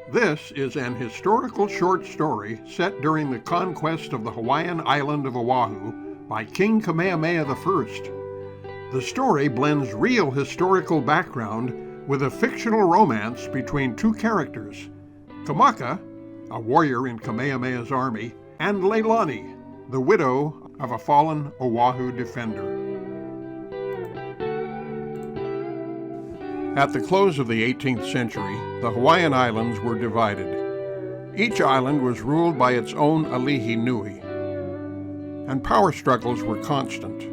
This is an historical short story set during the conquest of the Hawaiian Island of Oahu by King Kamehameha I. The story blends real historical background with a fictional romance between two characters, Kamaka, a warrior in Kamehameha's army, and Leilani, the widow of a fallen Oahu defender. At the close of the 18th century, the Hawaiian Islands were divided. Each island was ruled by its own alihi nui, and power struggles were constant.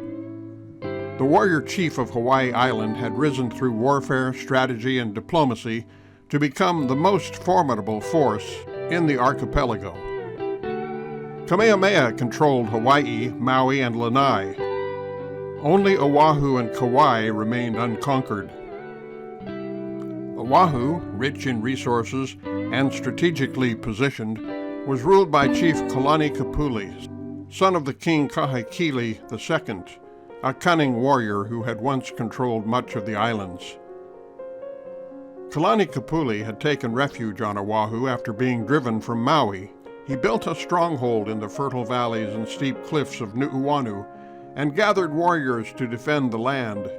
The warrior chief of Hawaii Island had risen through warfare, strategy, and diplomacy to become the most formidable force in the archipelago. Kamehameha controlled Hawaii, Maui, and Lanai. Only Oahu and Kauai remained unconquered. Oahu, rich in resources and strategically positioned, was ruled by Chief Kalani Kapuli, son of the King Kahekili II, a cunning warrior who had once controlled much of the islands. Kalani Kapuli had taken refuge on Oahu after being driven from Maui. He built a stronghold in the fertile valleys and steep cliffs of Nuʻuanu and gathered warriors to defend the land.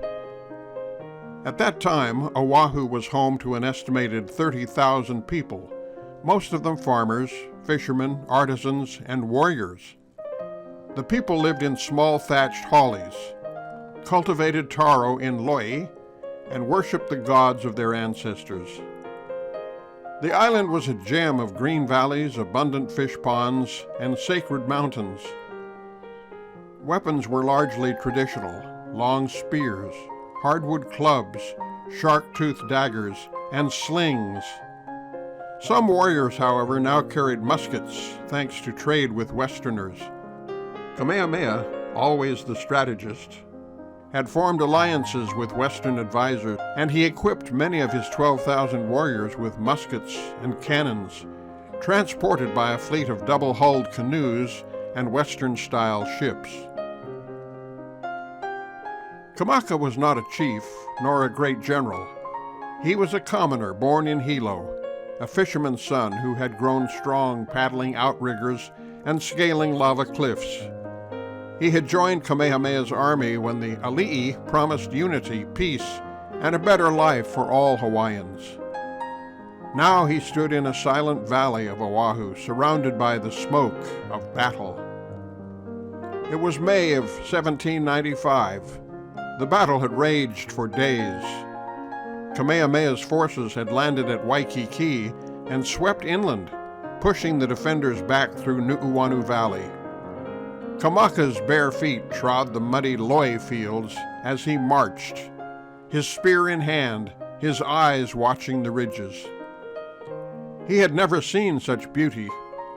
At that time, Oahu was home to an estimated 30,000 people, most of them farmers, fishermen, artisans, and warriors. The people lived in small thatched haulies, cultivated taro in loi, and worshipped the gods of their ancestors. The island was a gem of green valleys, abundant fish ponds, and sacred mountains. Weapons were largely traditional: long spears, hardwood clubs, shark-toothed daggers, and slings. Some warriors, however, now carried muskets thanks to trade with Westerners. Kamehameha, always the strategist, had formed alliances with Western advisors, and he equipped many of his 12,000 warriors with muskets and cannons, transported by a fleet of double-hulled canoes and Western-style ships. Kamaka was not a chief, nor a great general. He was a commoner born in Hilo, a fisherman's son who had grown strong paddling outriggers and scaling lava cliffs. He had joined Kamehameha's army when the ali'i promised unity, peace, and a better life for all Hawaiians. Now he stood in a silent valley of Oahu, surrounded by the smoke of battle. It was May of 1795. The battle had raged for days. Kamehameha's forces had landed at Waikiki and swept inland, pushing the defenders back through Nuʻuanu Valley. Kamaka's bare feet trod the muddy loi fields as he marched, his spear in hand, his eyes watching the ridges. He had never seen such beauty: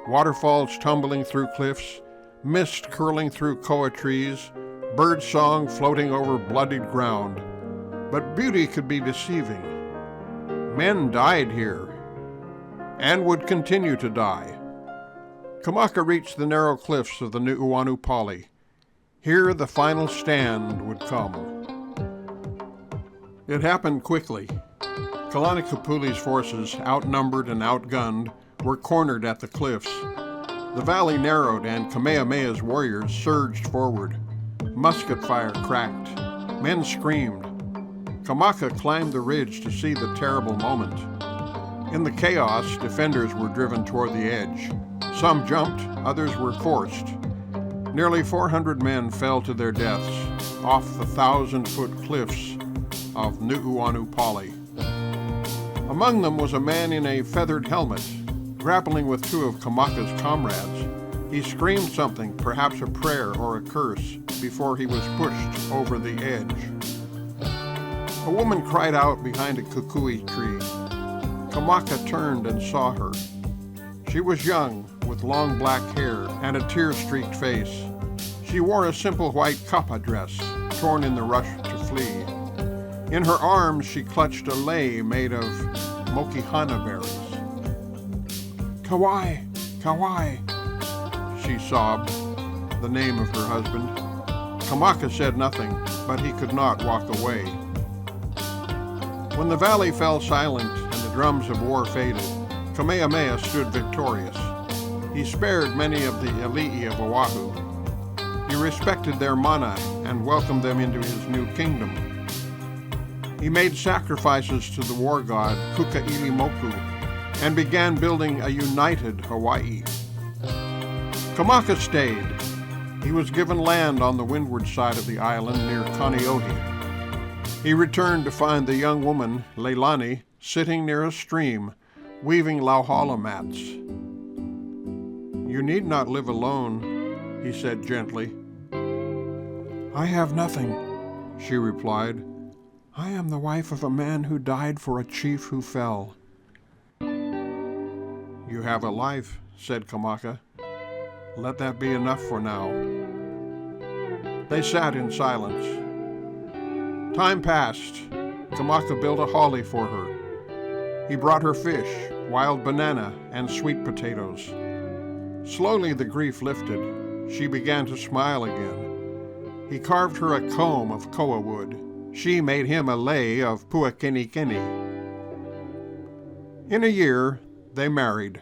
waterfalls tumbling through cliffs, mist curling through koa trees, bird song floating over bloodied ground. But beauty could be deceiving. Men died here, and would continue to die. Kamaka reached the narrow cliffs of the Nuʻuanu Pali. Here the final stand would come. It happened quickly. Kalani Kapuli's forces, outnumbered and outgunned, were cornered at the cliffs. The valley narrowed and Kamehameha's warriors surged forward. Musket fire cracked. Men screamed. Kamaka climbed the ridge to see the terrible moment. In the chaos, defenders were driven toward the edge. Some jumped, others were forced. Nearly 400 men fell to their deaths off the 1,000-foot cliffs of Nuʻuanu Pali. Among them was a man in a feathered helmet, grappling with two of Kamaka's comrades. He screamed something, perhaps a prayer or a curse, before he was pushed over the edge. A woman cried out behind a kukui tree. Kamaka turned and saw her. She was young, with long black hair and a tear-streaked face. She wore a simple white kapa dress, torn in the rush to flee. In her arms she clutched a lei made of mokihana berries. "Kauai, Kauai," she sobbed, the name of her husband. Kamaka said nothing, but he could not walk away. When the valley fell silent and the drums of war faded, Kamehameha stood victorious. He spared many of the Ali'i of Oahu. He respected their mana and welcomed them into his new kingdom. He made sacrifices to the war god Kukailimoku and began building a united Hawaii. Kamaka stayed. He was given land on the windward side of the island near Kaneohe. He returned to find the young woman, Leilani, sitting near a stream, weaving lauhala mats. "You need not live alone," he said gently. "I have nothing," she replied. "I am the wife of a man who died for a chief who fell." "You have a life," said Kamaka. "Let that be enough for now." They sat in silence. Time passed. Kamaka built a holly for her. He brought her fish, wild banana, and sweet potatoes. Slowly the grief lifted. She began to smile again. He carved her a comb of koa wood. She made him a lei of puakenikeni. In a year, they married.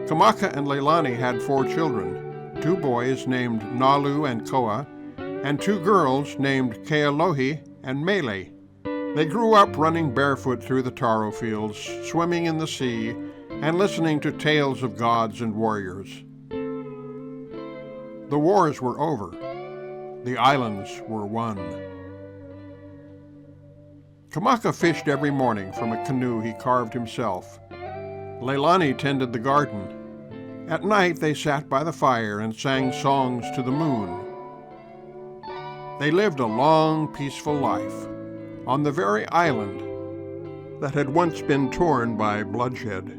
Kamaka and Leilani had 4 children, 2 boys named Nalu and Koa, and 2 girls named Kealohi and Mele. They grew up running barefoot through the taro fields, swimming in the sea, and listening to tales of gods and warriors. The wars were over. The islands were won. Kamaka fished every morning from a canoe he carved himself. Leilani tended the garden. At night they sat by the fire and sang songs to the moon. They lived a long, peaceful life on the very island that had once been torn by bloodshed.